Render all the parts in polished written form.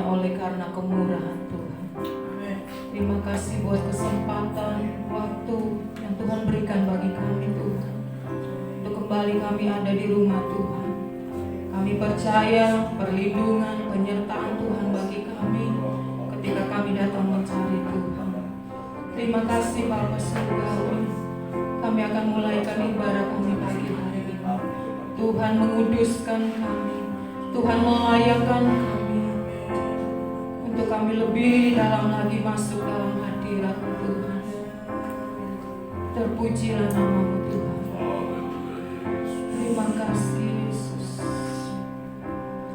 hanya oleh karena kemurahan Tuhan. Terima kasih buat kesempatan, waktu yang Tuhan berikan bagi kami Tuhan, untuk kembali kami ada di rumah Tuhan. Kami percaya perlindungan, penyertaan Tuhan bagi kami ketika kami datang mencari Tuhan. Terima kasih Bapa Surgawi. Kami akan mulaikan ibadah kami pagi hari ini. Tuhan menguduskan kami, Tuhan melayakkan kami, untuk kami lebih dalam lagi masuk dalam hadirat Tuhan. Terpujilah nama-Mu Tuhan. Terima kasih Yesus.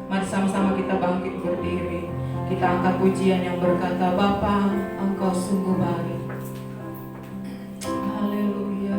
Mari sama-sama kita bangkit berdiri. Kita angkat pujian yang berkata, Bapa, Engkau sungguh baik. Haleluya.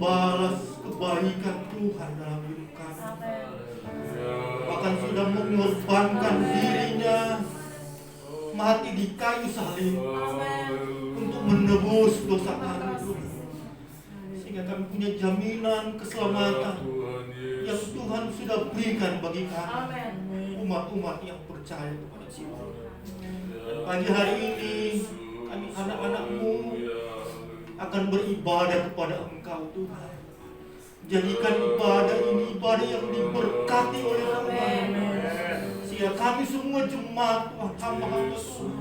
membalas kebaikan Tuhan dalam hidup kami. Bahkan sudah mengorbankan dirinya mati di kayu salib untuk menebus dosa kami, Tuhan. Sehingga kami punya jaminan keselamatan yang Tuhan sudah berikan bagi kami, umat-umat yang percaya kepada Tuhan. Dan pagi hari ini kami anak-anak-Mu akan beribadah kepada Engkau, Tuhan. Jadikan ibadah ini ibadah yang diberkati oleh Tuhan. Sehingga kami semua jemaat Tuhan, hamba-hamba Tuhan,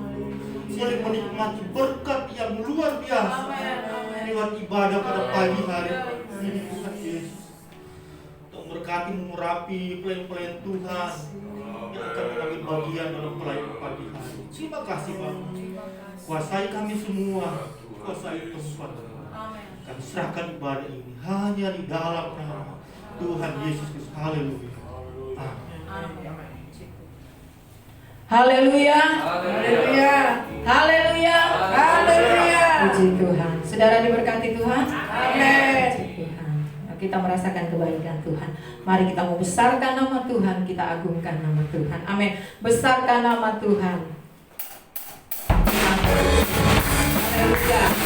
boleh menikmati berkat yang luar biasa lewat ibadah pada pagi hari ini, Tuhan Yesus. Untuk memberkati, mengurapi pelayan-pelayan Tuhan yang akan mengambil bagian dalam pelayanan pagi hari. Terima kasih Bapa. Kuasai kami semua, kuasai tempat. Kami serahkan ibadah ini hanya di dalam nama Tuhan Yesus Kristus. Haleluya. Amin. Haleluya. Haleluya. Haleluya. Haleluya. Puji Tuhan. Saudara diberkati Tuhan. Amin. Puji Tuhan. Kita merasakan kebaikan Tuhan. Mari kita membesarkan nama Tuhan, kita agungkan nama Tuhan. Amin. Besarkan nama Tuhan. Haleluya. Oh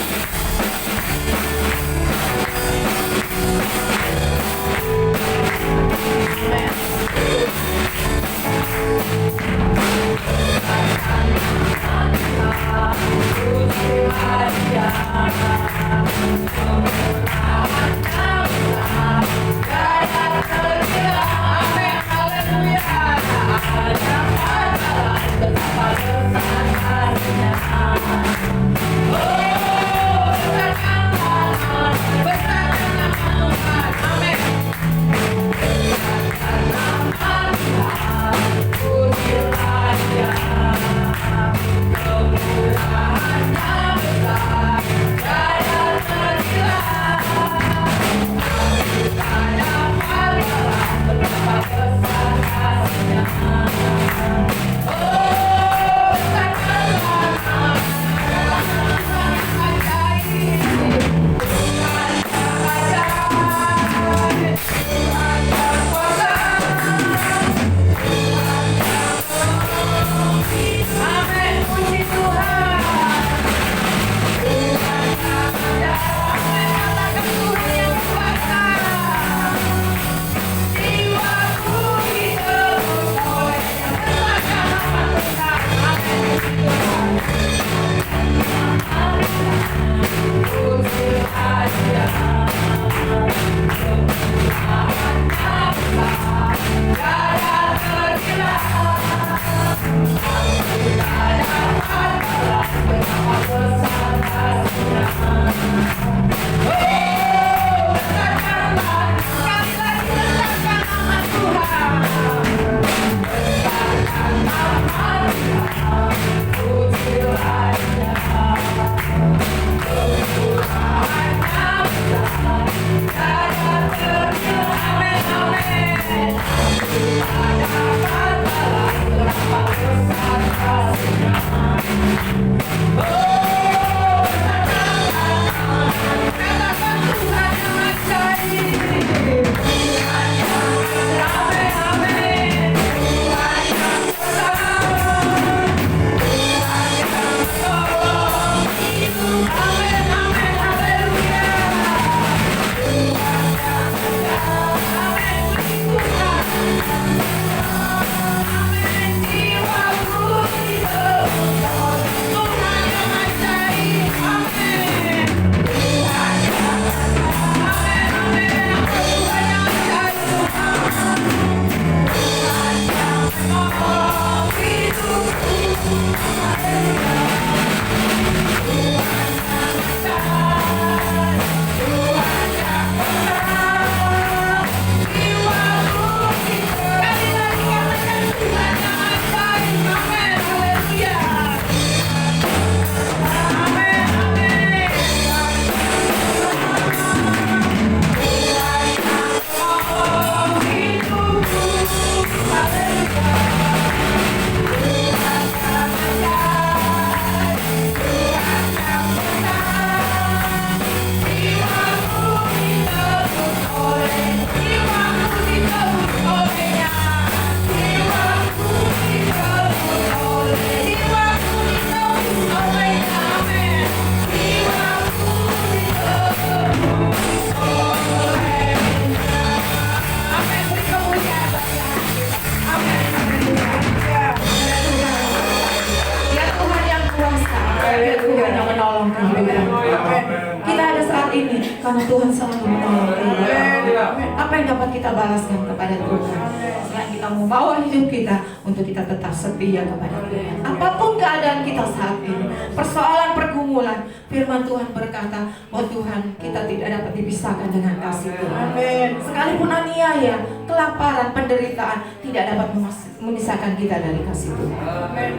bersama Tuhan selalu menolong kita. Apa yang dapat kita balaskan kepada Tuhan selain kita membawa hidup kita untuk kita tetap setia kepada Tuhan. Apapun keadaan kita saat ini, persoalan, pergumulan, firman Tuhan berkata, oh Tuhan, kita tidak dapat dipisahkan dengan kasih Tuhan. Sekalipun aniaya, kelaparan, penderitaan tidak dapat memisahkan kita dari kasih Tuhan.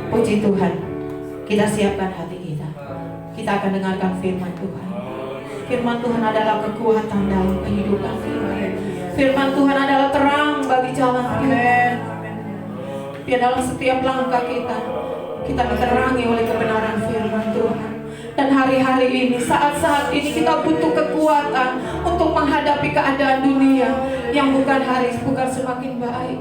Puji Tuhan, kita siapkan hati kita. Kita akan dengarkan firman Tuhan. Firman Tuhan adalah kekuatan dalam kehidupan kita. Firman Tuhan adalah terang bagi jalan kita. Biar dalam setiap langkah kita diterangi oleh kebenaran firman Tuhan. Dan hari-hari ini, saat-saat ini kita butuh kekuatan untuk menghadapi keadaan dunia yang bukan semakin baik.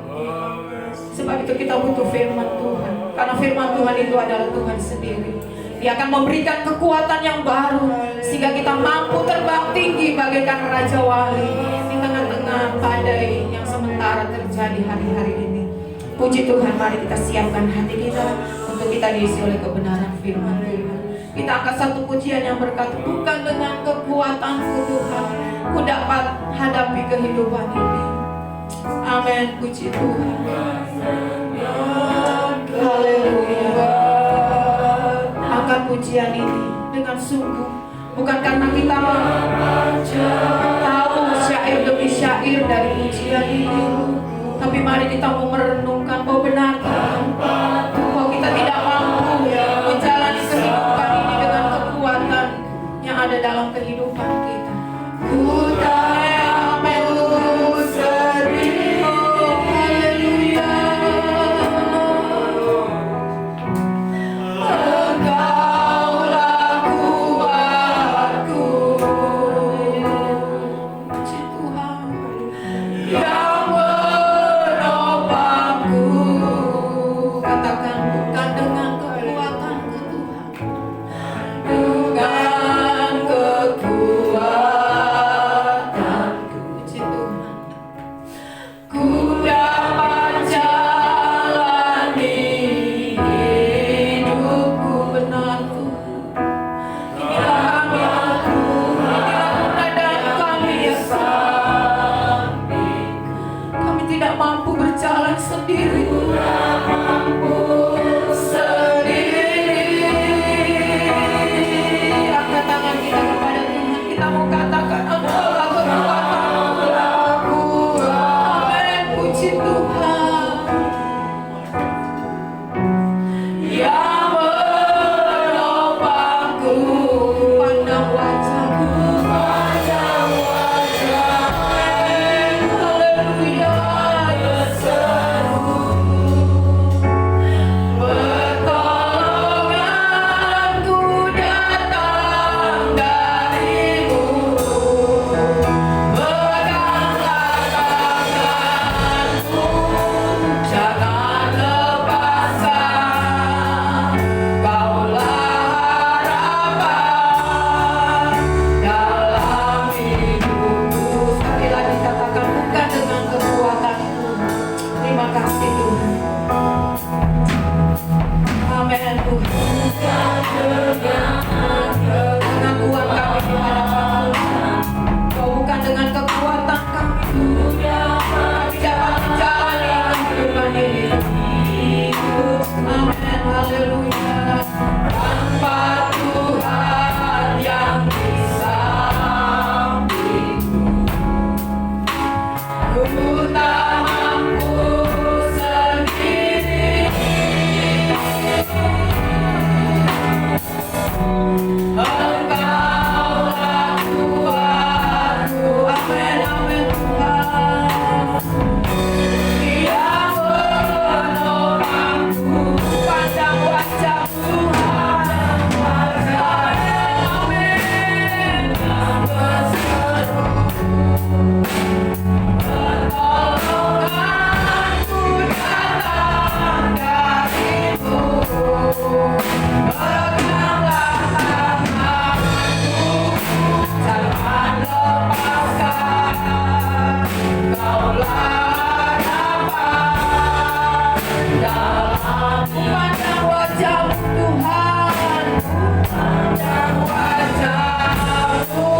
Sebab itu kita butuh firman Tuhan. Karena firman Tuhan itu adalah Tuhan sendiri. Dia akan memberikan kekuatan yang baru sehingga kita mampu terbang tinggi bagaikan Raja Wali di tengah-tengah badai yang sementara terjadi hari-hari ini. Puji Tuhan, mari kita siapkan hati kita untuk kita diisi oleh kebenaran firman Tuhan. Kita angkat satu pujian yang berkata, bukan dengan kekuatanku Tuhan ku dapat hadapi kehidupan ini. Amin, puji Tuhan. Haleluya. Angkat pujian ini dengan sungguh, bukan karena kita tahu syair demi syair dari pujian ini, tapi mari kita mau merenungkan bahwa benar bahwa kita tidak mampu menjalani kehidupan ini dengan kekuatan yang ada dalam kehidupan kita. Ku tak mau sendiri. Haleluya. Engkaulah kuatku. Puji Tuhan yang menopangku. Katakan, bukan dengan kekuatanku Tuhan, dengan kekuatanku. Puji Tuhan, ku dapat jalani hidupku. Benar Tuhan, inilah kami, inilah keadaan kami ya Tuhan. Kami tidak mampu berjalan sendiri. Angkat tangan kita kepada Tuhan. Kita mau katakan, Engkaulah kekuatanku. Amin, puji Tuhan. Yang menopangku, pandang wajah-Mu. Haleluya. Pertolonganku datang dari-Mu. Peganglah tanganku, jangan lepaskan. Kaulah harapan dalam hidupku. Sekali lagi katakan, bukan dengan kekuatanku. Terima kasih Tuhan. Amin Tuhan. Dengan uang kami dihadapkan, Kau bukan dengan kekuatan kami. Kami dapat menjalani kehidupan ini. Amin, haleluya. Tanpa Tuhan yang di sampingku, ku tak mampu sendiri. Engkaulah kuatku. Amin, amin Tuhan. Yang menopangku, pandang wajah-Mu Tuhan. Amin, amin. Pertolonganku datang dari-Mu. Peganglah tanganku, jangan lepaskan. Kaulah harapan dalam-Mu. Pandang wajah-Mu Tuhan, pandang wajah-Mu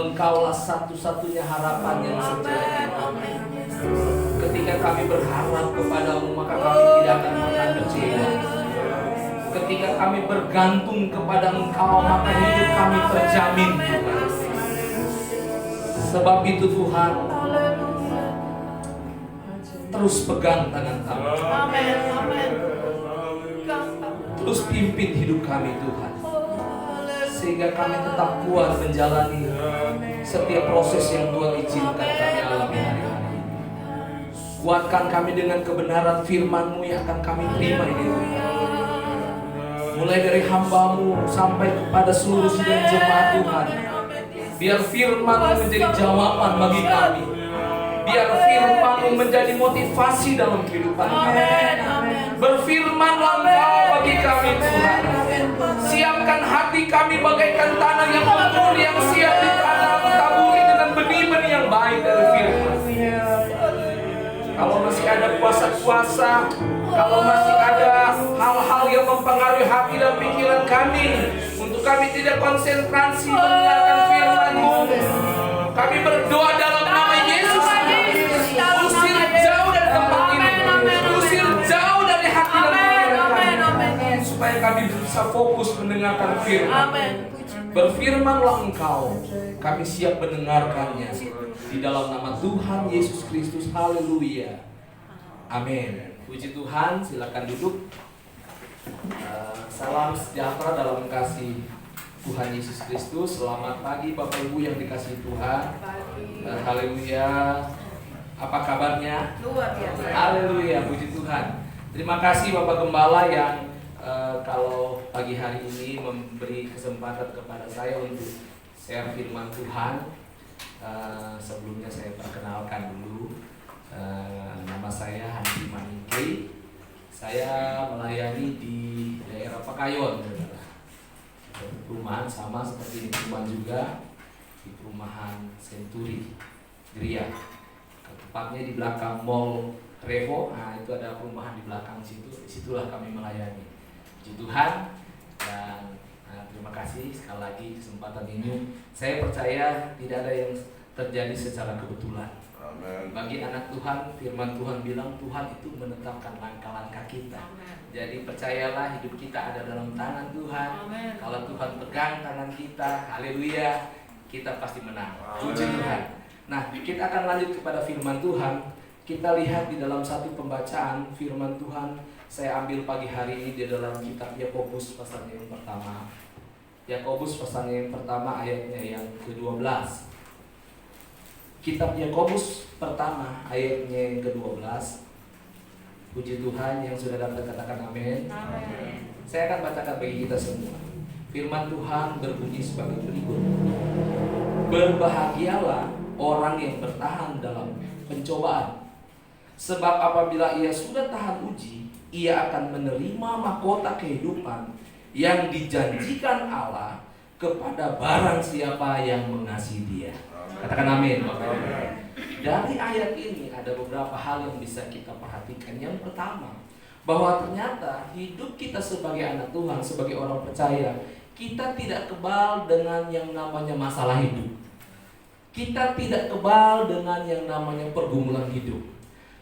Engkaulah satu-satunya harapan yang sejati. Ketika kami berharap kepadamu, maka kami tidak akan pernah kecewa. Ketika kami bergantung kepada Engkau, maka hidup kami terjamin, Tuhan. Sebab itu Tuhan, terus pegang tangan kami. Terus pimpin hidup kami, Tuhan, sehingga kami tetap kuat menjalani setiap proses yang Tuhan izinkan kami alami hari-hari. Kuatkan kami dengan kebenaran firman-Mu yang akan kami terima ini, Tuhan. Mulai dari hamba-Mu sampai kepada seluruh sidang jemaat, Tuhan. Biar firman-Mu menjadi jawaban bagi kami. Biar firman-Mu menjadi motivasi dalam kehidupan kami. Berfirmanlah Engkau bagi kami, Tuhan. Siapkan hati kami bagaikan tanah yang subur, yang siap ditanam, taburi dengan benih-benih yang baik dari firman. Kalau masih ada kuasa-kuasa, kalau masih ada hal-hal yang mempengaruhi hati dan pikiran kami, untuk kami tidak konsentrasi mendengarkan firman-Mu, kami berdoa dalam nama Yesus. Usir jauh dari tempat ini, usir jauh dari hati dan pikiran kami, supaya kami bisa fokus mendengarkan firman. Berfirmanlah Engkau, kami siap mendengarkannya. Di dalam nama Tuhan Yesus Kristus, haleluya, amin. Puji Tuhan, silakan duduk. Salam sejahtera dalam kasih Tuhan Yesus Kristus. Selamat pagi Bapak Ibu yang dikasihi Tuhan. Haleluya. Apa kabarnya? Luar biasa. Haleluya, puji Tuhan. Terima kasih Bapak Gembala yang kalau pagi hari ini memberi kesempatan kepada saya untuk share firman Tuhan. Sebelumnya saya perkenalkan dulu, nama saya Handi Maningke. Saya melayani di daerah Pekayon, perumahan sama seperti di perumahan juga, di perumahan Century Gria, tepatnya di belakang Mall Revo. Nah, itu ada perumahan di belakang situ, disitulah kami melayani. Puji Tuhan. Dan terima kasih sekali lagi kesempatan ini. Saya percaya tidak ada yang terjadi secara kebetulan. Amen. Bagi anak Tuhan, firman Tuhan bilang Tuhan itu menetapkan langkah-langkah kita. Amen. Jadi percayalah hidup kita ada dalam tangan Tuhan. Amen. Kalau Tuhan pegang tangan kita, haleluya, kita pasti menang. Puji Tuhan. Nah, kita akan lanjut kepada firman Tuhan. Kita lihat di dalam satu pembacaan firman Tuhan. Saya ambil pagi hari ini di dalam kitab Yakobus pasalnya yang pertama. Yakobus pasalnya yang pertama ayatnya yang ke-12. Kitab Yakobus pertama ayatnya yang ke-12. Puji Tuhan, yang sudah dapat katakan amin. Amin. Saya akan bacakan bagi kita semua. Firman Tuhan berbunyi sebagai berikut. Berbahagialah orang yang bertahan dalam pencobaan. Sebab apabila ia sudah tahan uji, ia akan menerima mahkota kehidupan yang dijanjikan Allah kepada barang siapa yang mengasihi Dia. Katakan amin, Bapak. Dari ayat ini ada beberapa hal yang bisa kita perhatikan. Yang pertama, bahwa ternyata hidup kita sebagai anak Tuhan, sebagai orang percaya, kita tidak kebal dengan yang namanya masalah hidup. Kita tidak kebal dengan yang namanya pergumulan hidup.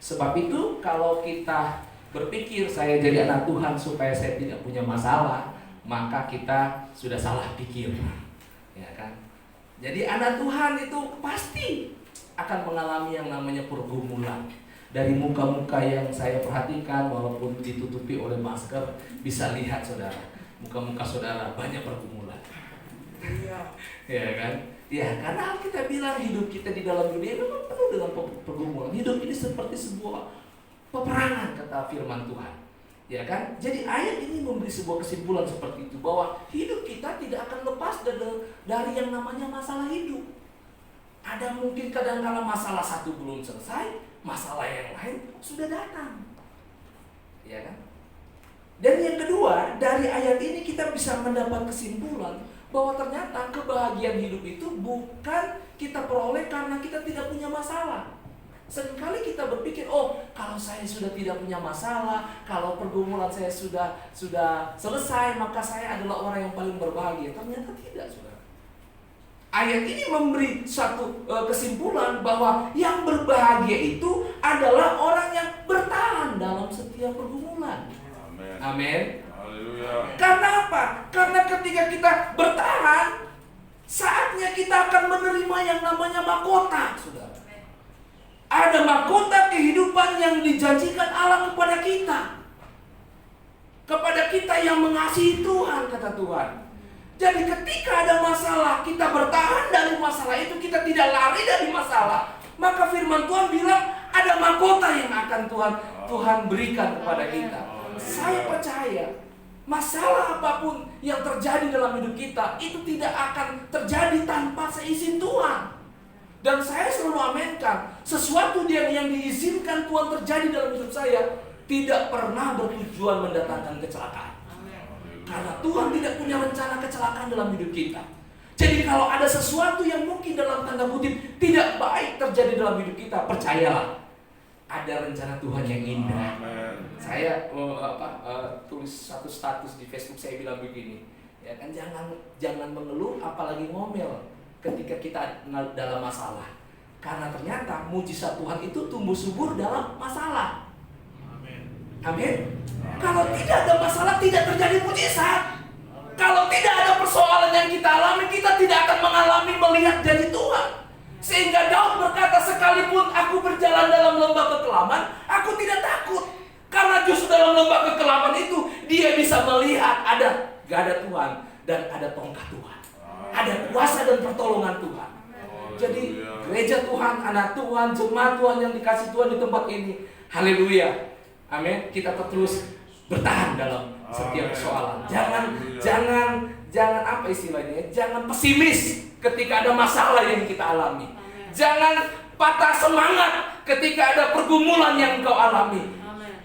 Sebab itu kalau kita berpikir saya jadi anak Tuhan supaya saya tidak punya masalah, maka kita sudah salah pikir, ya kan? Jadi anak Tuhan itu pasti akan mengalami yang namanya pergumulan. Dari muka-muka yang saya perhatikan, walaupun ditutupi oleh masker, bisa lihat saudara, muka-muka saudara banyak pergumulan. Ya kan? Ya, karena kita bilang hidup kita di dalam dunia memang penuh dengan pergumulan. Hidup ini seperti sebuah peperangan, kata firman Tuhan. Ya kan? Jadi ayat ini memberi sebuah kesimpulan seperti itu, bahwa hidup kita tidak akan lepas dari yang namanya masalah hidup. Ada mungkin kadang-kala masalah satu belum selesai, masalah yang lain sudah datang. Ya kan? Dan yang kedua, dari ayat ini kita bisa mendapat kesimpulan bahwa ternyata kebahagiaan hidup itu bukan kita peroleh karena kita tidak punya masalah. Seringkali kita berpikir, oh kalau saya sudah tidak punya masalah, kalau pergumulan saya sudah selesai, maka saya adalah orang yang paling berbahagia. Ternyata tidak, saudara. Ayat ini memberi satu kesimpulan bahwa yang berbahagia itu adalah orang yang bertahan dalam setiap pergumulan. Amin. Karena apa? Karena ketika kita bertahan, saatnya kita akan menerima yang namanya mahkota, saudara. Ada mahkota kehidupan yang dijanjikan Allah kepada kita. Kepada kita yang mengasihi Tuhan, kata Tuhan. Jadi ketika ada masalah, kita bertahan dari masalah itu, kita tidak lari dari masalah. Maka firman Tuhan bilang ada mahkota yang akan Tuhan berikan kepada kita. Saya percaya masalah apapun yang terjadi dalam hidup kita itu tidak akan terjadi tanpa seizin Tuhan. Dan saya selalu amenkan, sesuatu yang diizinkan Tuhan terjadi dalam hidup saya tidak pernah bertujuan mendatangkan kecelakaan. Karena Tuhan tidak punya rencana kecelakaan dalam hidup kita. Jadi kalau ada sesuatu yang mungkin dalam tanda kutip tidak baik terjadi dalam hidup kita, percayalah ada rencana Tuhan yang indah. Saya tulis satu status di Facebook, saya bilang begini, ya kan, jangan mengeluh apalagi ngomel ketika kita dalam masalah. Karena ternyata mujizat Tuhan itu tumbuh subur dalam masalah. Amin. Kalau tidak ada masalah, tidak terjadi mujizat. Kalau tidak ada persoalan yang kita alami, kita tidak akan mengalami melihat janji Tuhan. Sehingga Daud berkata, sekalipun aku berjalan dalam lembah kekelaman, aku tidak takut. Karena justru dalam lembah kekelaman itu, dia bisa melihat gak ada Tuhan dan ada tongkat Tuhan. Ada kuasa dan pertolongan Tuhan. Jadi gereja Tuhan, anak Tuhan, jemaat Tuhan yang dikasih Tuhan di tempat ini, haleluya. Amin. Kita terus bertahan dalam setiap persoalan. Jangan apa istilahnya? Jangan pesimis ketika ada masalah yang kita alami. Jangan patah semangat ketika ada pergumulan yang engkau alami.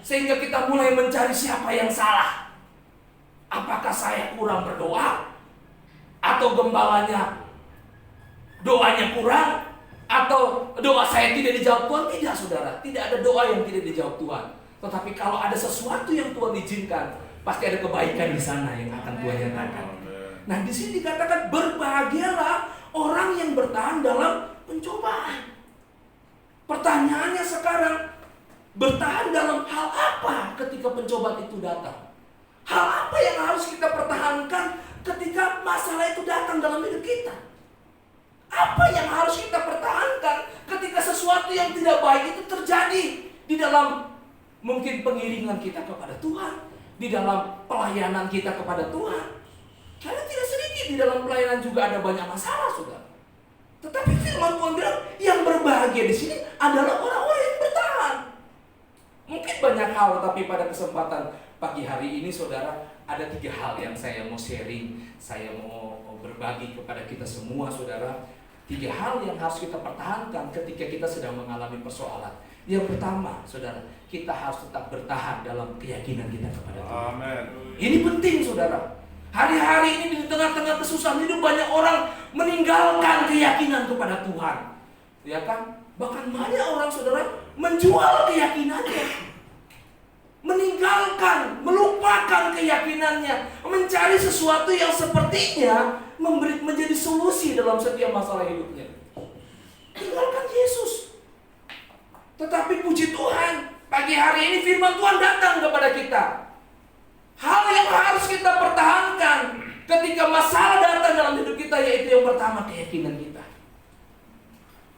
Sehingga kita mulai mencari siapa yang salah. Apakah saya kurang berdoa? Atau gembalanya doanya kurang? Atau doa saya tidak dijawab Tuhan? Tidak, saudara. Tidak ada doa yang tidak dijawab Tuhan. Tetapi kalau ada sesuatu yang Tuhan izinkan, pasti ada kebaikan di sana yang akan Tuhan nyatakan. Nah, di sini dikatakan berbahagialah orang yang bertahan dalam pencobaan. Pertanyaannya sekarang, bertahan dalam hal apa ketika pencobaan itu datang? Hal apa yang harus kita pertahankan ketika masalah itu datang dalam hidup kita? Apa yang harus kita pertahankan ketika sesuatu yang tidak baik itu terjadi di dalam mungkin pengiringan kita kepada Tuhan, di dalam pelayanan kita kepada Tuhan? Karena tidak sedikit di dalam pelayanan juga ada banyak masalah, saudara. Tetapi firman Tuhan bilang yang berbahagia di sini adalah orang-orang yang bertahan. Mungkin banyak hal, tapi pada kesempatan pagi hari ini, saudara, ada 3 hal yang saya mau sharing, saya mau berbagi kepada kita semua, saudara. 3 hal yang harus kita pertahankan ketika kita sedang mengalami persoalan. Yang pertama, saudara, kita harus tetap bertahan dalam keyakinan kita kepada Tuhan. Amen. Ini penting, saudara. Hari-hari ini di tengah-tengah kesusahan hidup banyak orang meninggalkan keyakinan kepada Tuhan. Ya kan? Bahkan banyak orang, saudara, menjual keyakinannya. Meninggalkan, melupakan keyakinannya, mencari sesuatu yang sepertinya menjadi solusi dalam setiap masalah hidupnya. Tinggalkan Yesus. Tetapi puji Tuhan, pagi hari ini firman Tuhan datang kepada kita. Hal yang harus kita pertahankan ketika masalah datang dalam hidup kita, yaitu yang pertama, keyakinan kita.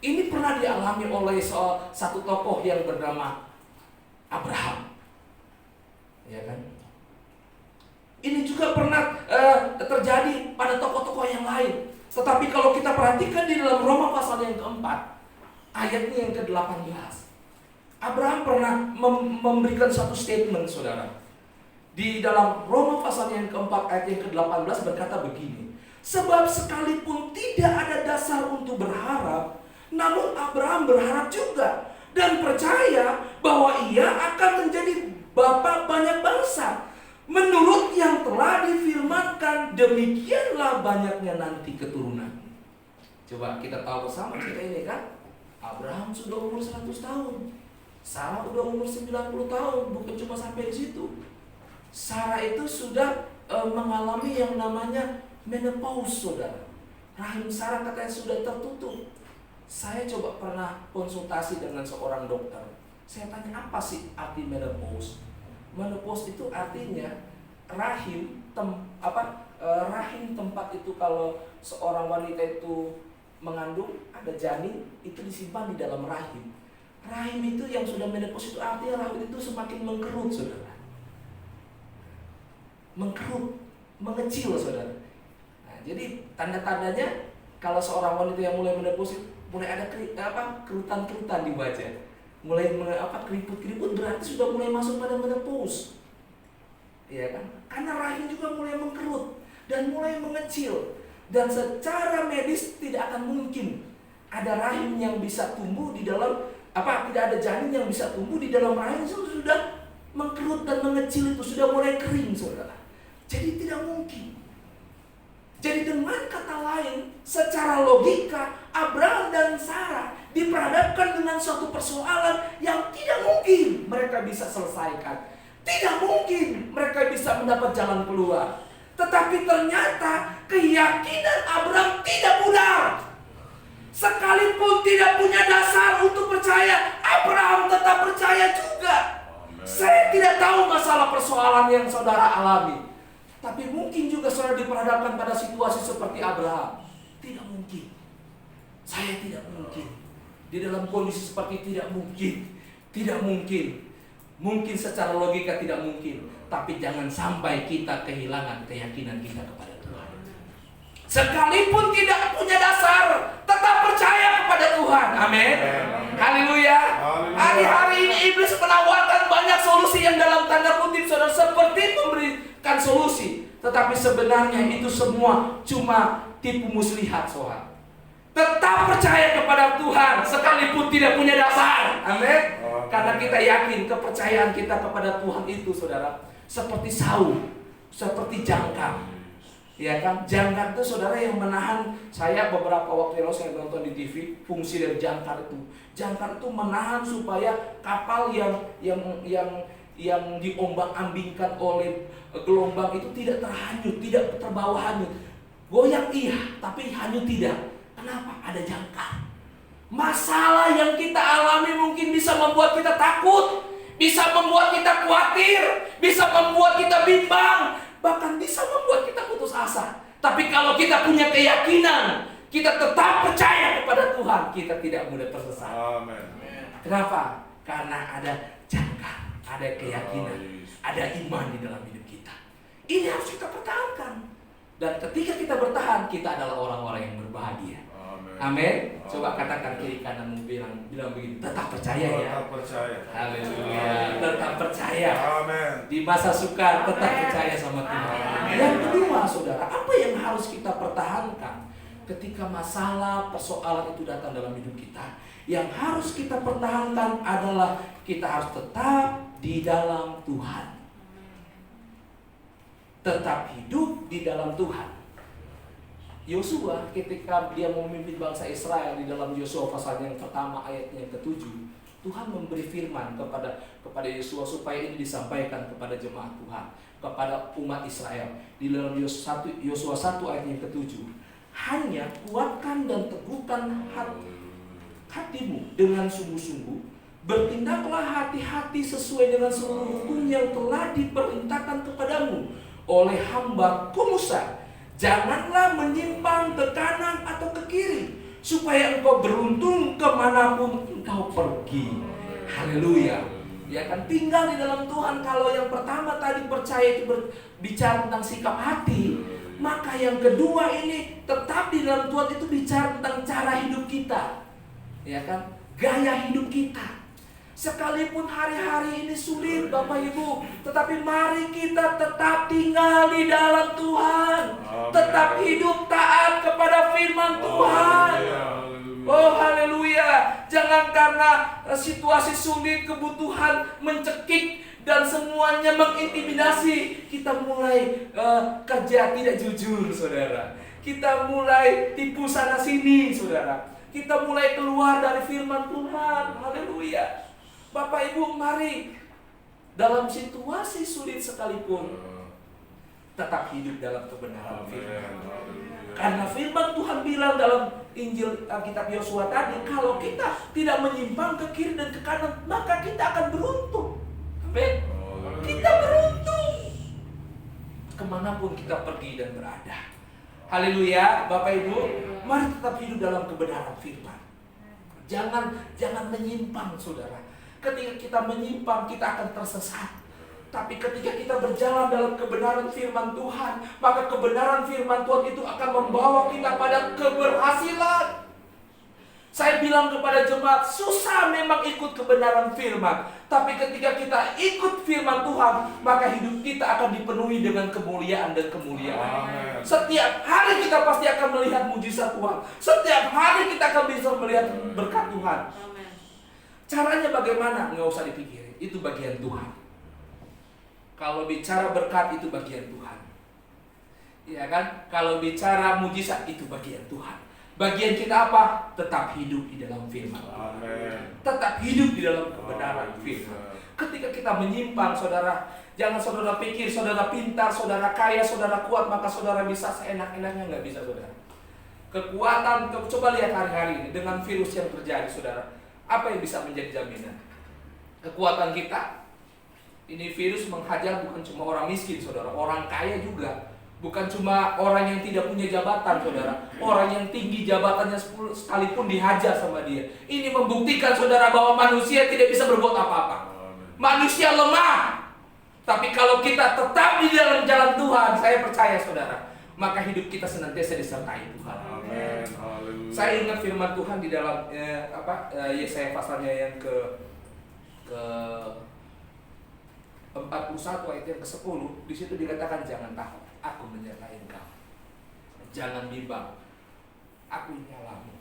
Ini pernah dialami oleh satu tokoh yang bernama Abraham. Ya kan? Ini juga pernah terjadi pada tokoh-tokoh yang lain. Tetapi kalau kita perhatikan di dalam Roma pasal yang keempat, ayatnya yang ke-18, Abraham pernah memberikan satu statement, saudara. Di dalam Roma pasal yang keempat ayat yang ke-18 berkata begini, sebab sekalipun tidak ada dasar untuk berharap, namun Abraham berharap juga dan percaya bahwa ia akan menjadi bapa banyak bangsa, menurut yang telah difirmankan, demikianlah banyaknya nanti keturunan. Coba kita tahu bersama cerita ini kan. Abraham sudah umur 100 tahun. Sarah udah umur 90 tahun, bukan cuma sampai di situ. Sarah itu sudah mengalami yang namanya menopause, saudara. Rahim Sarah katanya sudah tertutup. Saya coba pernah konsultasi dengan seorang dokter. Saya tanya, apa sih arti menopause? Menopause itu artinya rahim tempat itu kalau seorang wanita itu mengandung, ada janin itu disimpan di dalam rahim. Rahim itu yang sudah menopause itu artinya rahim itu semakin mengkerut, saudara. Mengkerut, mengecil, saudara. Nah, jadi tanda-tandanya kalau seorang wanita yang mulai menopause mulai ada kerutan-kerutan di wajah, mulai keriput-keriput, berarti sudah mulai masuk pada menopause. Ya kan? Karena rahim juga mulai mengkerut dan mulai mengecil, dan secara medis tidak akan mungkin ada rahim yang bisa tumbuh di dalam tidak ada janin yang bisa tumbuh di dalam rahim sudah mengkerut dan mengecil, itu sudah mulai kering, saudara. Jadi tidak mungkin. Jadi dengan kata lain, secara logika Abraham dan Sarah diperhadapkan dengan suatu persoalan yang tidak mungkin mereka bisa selesaikan. Tidak mungkin mereka bisa mendapat jalan keluar. Tetapi ternyata keyakinan Abraham tidak pudar. Sekalipun tidak punya dasar untuk percaya, Abraham tetap percaya juga. Saya tidak tahu masalah persoalan yang saudara alami, tapi mungkin juga saudara diperhadapkan pada situasi seperti Abraham. Tidak mungkin. Saya tidak mungkin. Di dalam kondisi seperti tidak mungkin. Tidak mungkin. Mungkin secara logika tidak mungkin, tapi jangan sampai kita kehilangan keyakinan kita kepada Tuhan. Sekalipun tidak punya dasar, tetap percaya kepada Tuhan. Amin. Haleluya. Hari-hari ini iblis menawarkan banyak solusi yang dalam tanda kutip saudara seperti memberikan solusi, tetapi sebenarnya itu semua cuma tipu muslihat, saudara. Tetap percaya kepada Tuhan sekalipun tidak punya dasar. Amin. Karena kita yakin kepercayaan kita kepada Tuhan itu, saudara, seperti Saul, seperti jangkar. Ya kan? Jangkar itu saudara yang menahan. Saya beberapa waktu yang lalu saya nonton di TV, fungsi dari jangkar itu. Jangkar itu menahan supaya kapal yang diombang-ambingkan oleh gelombang itu tidak terhanyut, tidak terbawa hanyut. Goyang iya, tapi hanyut tidak. Kenapa? Ada jangkar. Masalah yang kita alami mungkin bisa membuat kita takut, bisa membuat kita khawatir, bisa membuat kita bimbang, bahkan bisa membuat kita putus asa. Tapi kalau kita punya keyakinan, kita tetap percaya kepada Tuhan, kita tidak mudah tersesat. Amen. Kenapa? Karena ada jangkar, ada keyakinan, ada iman di dalam hidup kita. Ini harus kita pertahankan. Dan ketika kita bertahan, kita adalah orang-orang yang berbahagia. Amin. Coba katakan kiri kananmu, bilang begini, tetap percaya ya. Tetap percaya. Haleluya. Tetap percaya. Amin. Di masa sukar tetap percaya sama Tuhan. Yang kedua, saudara, apa yang harus kita pertahankan ketika masalah, persoalan itu datang dalam hidup kita? Yang harus kita pertahankan adalah kita harus tetap di dalam Tuhan. Tetap hidup di dalam Tuhan. Yosua ketika dia memimpin bangsa Israel di dalam Yosua pasal yang pertama ayatnya yang ke-7, Tuhan memberi firman kepada Yosua supaya ini disampaikan kepada jemaat Tuhan, kepada umat Israel. Di dalam Yosua 1 ayat yang ke-7, hanya kuatkan dan teguhkan hatimu dengan sungguh-sungguh, bertindaklah hati-hati sesuai dengan seluruh hukum yang telah diperintahkan kepadamu oleh hamba-Ku Musa. Janganlah menyimpang ke kanan atau ke kiri, supaya engkau beruntung kemanapun engkau pergi. Haleluya. Ya kan, tinggal di dalam Tuhan. Kalau yang pertama tadi percaya itu berbicara tentang sikap hati, maka yang kedua ini tetap di dalam Tuhan itu bicara tentang cara hidup kita. Ya kan, gaya hidup kita. Sekalipun hari-hari ini sulit Bapak Ibu, tetapi mari kita tetap tinggal di dalam Tuhan. Tetap hidup taat kepada firman Tuhan. Oh haleluya. Jangan karena situasi sulit, kebutuhan mencekik dan semuanya mengintimidasi, kita mulai kerja tidak jujur, saudara. Kita mulai tipu sana sini, saudara. Kita mulai keluar dari firman Tuhan. Haleluya. Bapak Ibu, mari dalam situasi sulit sekalipun tetap hidup dalam kebenaran firman. Karena firman Tuhan bilang dalam Injil kitab Yosua tadi, kalau kita tidak menyimpang ke kiri dan ke kanan, maka kita akan beruntung. Amin. Kita beruntung kemanapun kita pergi dan berada. Haleluya, Bapak Ibu, mari tetap hidup dalam kebenaran firman. Jangan menyimpang, saudara. Ketika kita menyimpang, kita akan tersesat. Tapi ketika kita berjalan dalam kebenaran firman Tuhan, maka kebenaran firman Tuhan itu akan membawa kita pada keberhasilan. Saya bilang kepada jemaat, susah memang ikut kebenaran firman. Tapi ketika kita ikut firman Tuhan, maka hidup kita akan dipenuhi dengan kemuliaan dan kemuliaan. Amen. Setiap hari kita pasti akan melihat mujizat Tuhan. Setiap hari kita akan bisa melihat berkat Tuhan. Amen. Caranya bagaimana? Nggak usah dipikirin, itu bagian Tuhan. Kalau bicara berkat itu bagian Tuhan, ya kan? Kalau bicara mujizat itu bagian Tuhan. Bagian kita apa? Tetap hidup di dalam firman. Amen. Tetap hidup di dalam kebenaran firman. Ketika kita menyimpang, saudara, jangan saudara pikir saudara pintar, saudara kaya, saudara kuat, maka saudara bisa seenak-enaknya. Nggak bisa, saudara. Kekuatan, coba lihat hari-hari ini dengan virus yang terjadi, saudara. Apa yang bisa menjadi jaminan? Kekuatan kita. Ini virus menghajar bukan cuma orang miskin, saudara, orang kaya juga. Bukan cuma orang yang tidak punya jabatan, saudara. Orang yang tinggi jabatannya sekalipun dihajar sama dia. Ini membuktikan, saudara, bahwa manusia tidak bisa berbuat apa-apa. Manusia lemah. Tapi kalau kita tetap di dalam jalan Tuhan, saya percaya, saudara, maka hidup kita senantiasa disertai Tuhan. Amen. Saya ingat firman Tuhan di dalam Yesaya pasalnya yang ke 41 ayat yang ke-10, di situ dikatakan jangan takut, aku menyertai engkau. Jangan bimbang, aku nyalamu.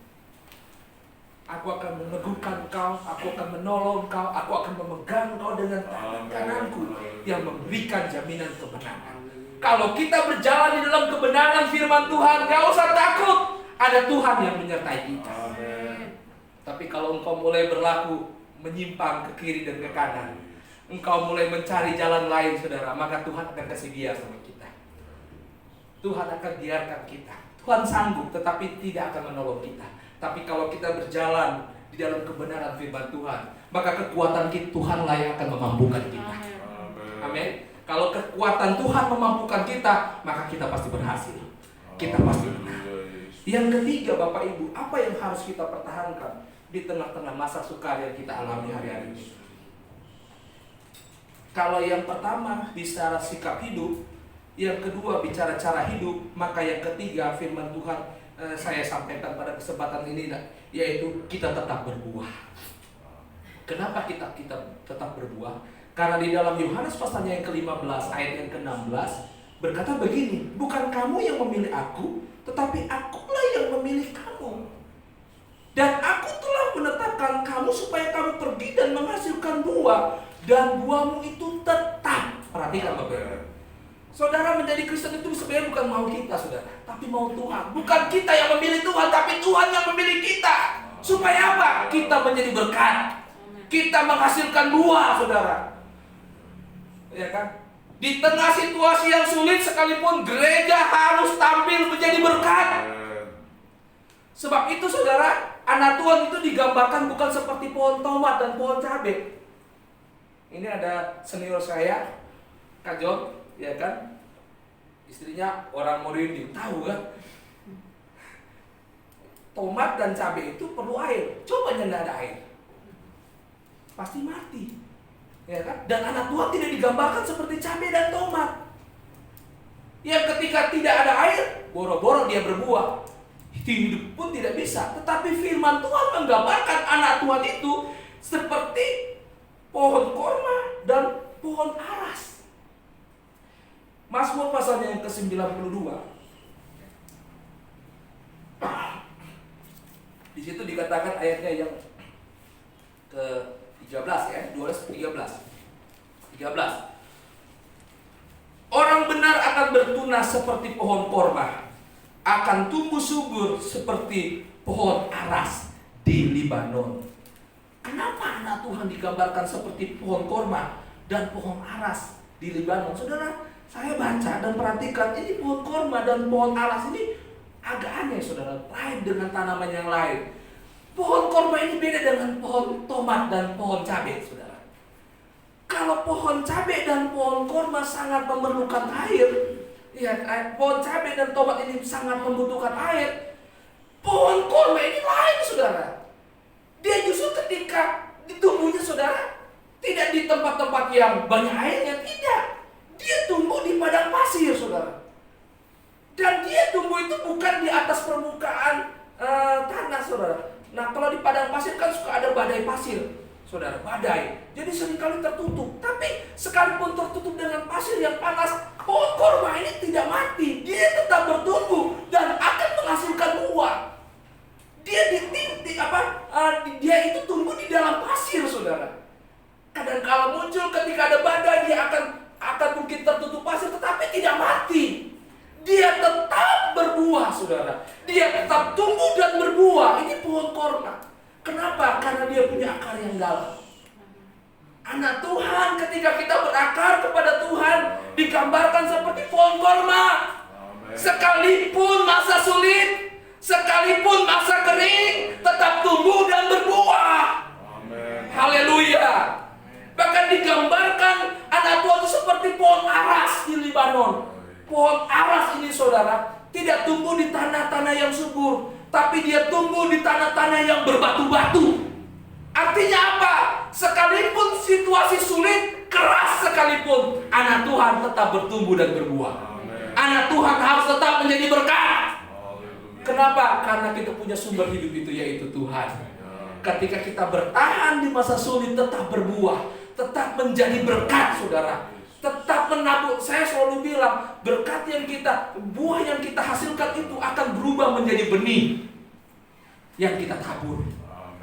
Aku akan meneguhkan engkau, aku akan menolong engkau, aku akan memegang engkau dengan tangan kananku yang memberikan jaminan kemenangan. Kalau kita berjalan di dalam kebenaran firman Tuhan, gak usah takut, ada Tuhan yang menyertai kita. Amen. Tapi kalau engkau mulai berlaku menyimpang ke kiri dan ke kanan, engkau mulai mencari jalan lain, saudara, maka Tuhan akan kasih biar sama kita. Tuhan akan biarkan kita. Tuhan sanggup, tetapi tidak akan menolong kita. Tapi kalau kita berjalan di dalam kebenaran firman Tuhan, maka kekuatan kita, Tuhan lah yang akan memampukan kita. Amin. Kalau kekuatan Tuhan memampukan kita, maka kita pasti berhasil. Kita pasti menang. Yang ketiga, Bapak Ibu, apa yang harus kita pertahankan di tengah-tengah masa sukar yang kita alami hari-hari ini? Kalau yang pertama bicara sikap hidup, yang kedua bicara cara hidup, maka yang ketiga firman Tuhan saya sampaikan pada kesempatan ini, yaitu kita tetap berbuah. Kenapa kita tetap berbuah? Karena di dalam Yohanes pasalnya yang ke-15 ayat yang ke-16 berkata begini, bukan kamu yang memilih aku, tetapi akulah yang memilih kamu. Dan aku telah menetapkan kamu supaya kamu pergi dan menghasilkan buah. Dan buahmu itu tetap. Perhatikan Bapak. Saudara, menjadi Kristen itu sebenarnya bukan mau kita, saudara, tapi mau Tuhan. Bukan kita yang memilih Tuhan, tapi Tuhan yang memilih kita. Supaya apa? Kita menjadi berkat. Kita menghasilkan buah, saudara. Ya kan? Di tengah situasi yang sulit sekalipun, gereja harus tampil menjadi berkat. Sebab itu, saudara, anak Tuhan itu digambarkan bukan seperti pohon tomat dan pohon cabai. Ini ada senior saya, Kak John, ya kan? Istrinya orang Morindi, tahu kan? Tomat dan cabai itu perlu air. Coba nggak ada air, pasti mati, ya kan? Dan anak Tuhan tidak digambarkan seperti cabai dan tomat, yang ketika tidak ada air, boro-boro dia berbuah. Hidup pun tidak bisa. Tetapi firman Tuhan menggambarkan anak Tuhan itu seperti pohon korma dan pohon aras. Mazmur pasalnya yang ke-92. Di situ dikatakan ayatnya yang ke-13 ya, 12-13. Orang benar akan bertunas seperti pohon korma, akan tumbuh subur seperti pohon aras di Libanon. Kenapa anak Tuhan digambarkan seperti pohon korma dan pohon aras di Libanon? Saudara, saya baca dan perhatikan, ini pohon korma dan pohon aras ini agak aneh saudara, lain dengan tanaman yang lain. Pohon korma ini beda dengan pohon tomat dan pohon cabai saudara. Kalau pohon cabai dan pohon korma sangat memerlukan air, ya, pohon cabai dan tomat ini sangat membutuhkan air. Pohon korma ini lain saudara. Dia justru ketika ditumbuhnya saudara, tidak di tempat-tempat yang banyak airnya, tidak. Dia tumbuh di padang pasir saudara. Dan dia tumbuh itu bukan di atas permukaan tanah saudara. Nah kalau di padang pasir kan suka ada badai pasir saudara, badai. Jadi seringkali tertutup. Tapi sekalipun tertutup dengan pasir yang panas, pohon korma ini tidak mati. Dia tetap bertumbuh dan akan menghasilkan buah. Dia dia itu tumbuh di dalam pasir saudara. Kadang-kala muncul ketika ada badai, dia akan mungkin tertutup pasir tetapi tidak mati. Dia tetap berbuah saudara. Dia tetap tumbuh dan berbuah. Ini pohon korma. Kenapa? Karena dia punya akar yang dalam. Anak Tuhan ketika kita berakar kepada Tuhan digambarkan seperti pohon korma. Sekalipun masa sulit, sekalipun masa kering, tetap tumbuh dan berbuah. Haleluya. Bahkan digambarkan anak Tuhan itu seperti pohon aras di Libanon. Pohon aras ini saudara tidak tumbuh di tanah-tanah yang subur, tapi dia tumbuh di tanah-tanah yang berbatu-batu. Artinya apa? Sekalipun situasi sulit, keras sekalipun, anak Tuhan tetap bertumbuh dan berbuah. Anak Tuhan harus tetap menjadi berkat. Kenapa? Karena kita punya sumber hidup itu, yaitu Tuhan. Ketika kita bertahan di masa sulit, tetap berbuah, tetap menjadi berkat saudara. Tetap menabur. Saya selalu bilang, berkat yang kita, buah yang kita hasilkan itu akan berubah menjadi benih yang kita tabur.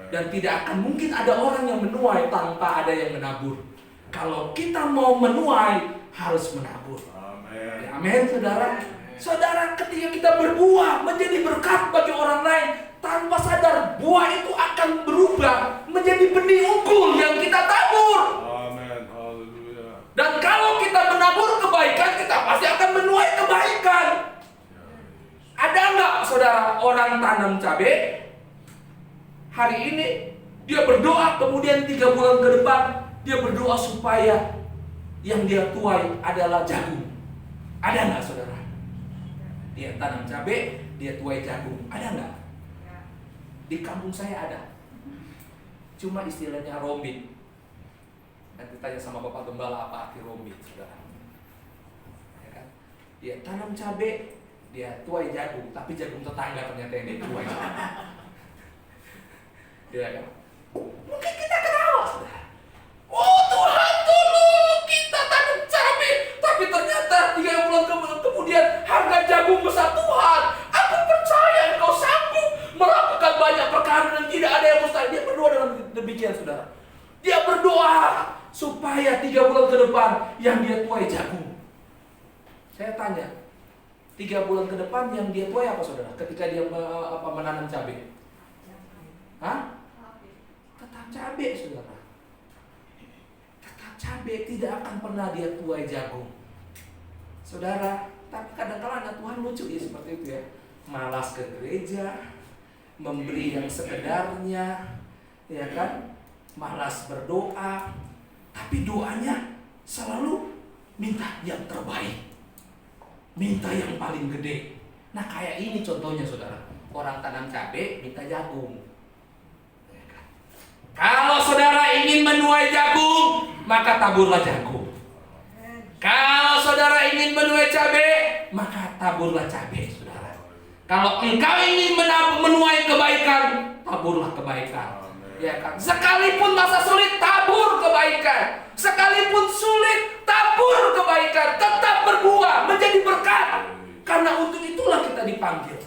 Dan tidak akan mungkin ada orang yang menuai tanpa ada yang menabur. Kalau kita mau menuai, harus menabur. Amin saudara. Saudara, ketika kita berbuah menjadi berkat bagi orang lain, tanpa sadar buah itu akan berubah menjadi benih unggul yang kita tabur. Dan kalau kita menabur kebaikan, kita pasti akan menuai kebaikan. Ada enggak saudara orang tanam cabai, hari ini dia berdoa, kemudian 3 bulan ke depan dia berdoa supaya yang dia tuai adalah jagung? Ada enggak saudara? Dia tanam cabai, dia tuai jagung. Ada enggak? Di kampung saya ada. Cuma istilahnya rombit. Nanti tanya sama Bapak Gembala apa arti rombit, saudara. Ya kan? Dia tanam cabai, dia tuai jagung, tapi jagung tetangga ternyata yang dia tuai. Ya kan? Mungkin kita ketawa, saudara. Oh Tuhan tolong, kita tanam cabai, tapi ternyata 3 bulan kemudian harga jagung besar. Tuhan, aku percaya Engkau sanggup melakukan banyak perkara dan tidak ada yang mustahil. Dia berdoa dengan demikian saudara. Dia berdoa supaya 3 bulan ke depan yang dia tuai jagung. Saya tanya, 3 bulan ke depan yang dia tuai apa saudara? Ketika dia menanam cabai, tetap cabai saudara. Tetap cabai, tidak akan pernah dia tuai jagung, saudara. Tapi kadang-kadang anak Tuhan lucu ya seperti itu ya. Malas ke gereja, memberi yang sekedarnya, ya kan? Malas berdoa. Tapi doanya selalu minta yang terbaik, minta yang paling gede. Nah kayak ini contohnya saudara. Orang tanam cabai minta jagung. Kalau saudara ingin menuai jagung, maka taburlah jagung. Kalau saudara ingin menuai cabai, maka taburlah cabai saudara. Kalau engkau ingin menuai kebaikan, taburlah kebaikan. Ya kan? Sekalipun masa sulit, tabur kebaikan. Sekalipun sulit, tabur kebaikan. Tetap berbuah, menjadi berkat. Karena untuk itulah kita dipanggil.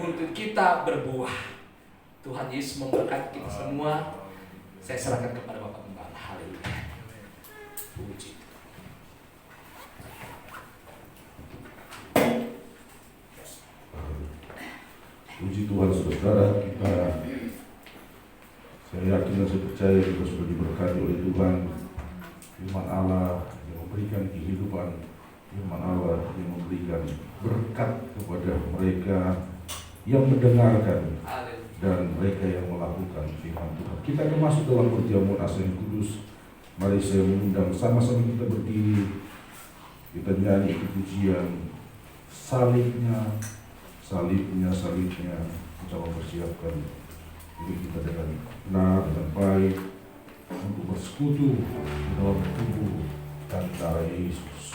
Untuk kita berbuah. Tuhan Yesus memberkati kita semua. Saya serahkan kepada Bapak Gembala. Haleluya. Puji. Puji Tuhan saudara, saya yakin dan saya percaya kita sudah diberkati oleh Tuhan. Firman Allah yang memberikan kehidupan, firman Allah yang memberikan berkat kepada mereka yang mendengarkan, dan mereka yang melakukan firman Tuhan. Kita akan masuk dalam perjamuan asa yang kudus. Mari saya mengundang sama-sama kita berdiri. Kita nyanyi pujian salibnya, salibnya, salibnya. Kita mempersiapkan diri kita dengan benar, dengan baik untuk bersekutu di dalam tubuh dan darah Yesus.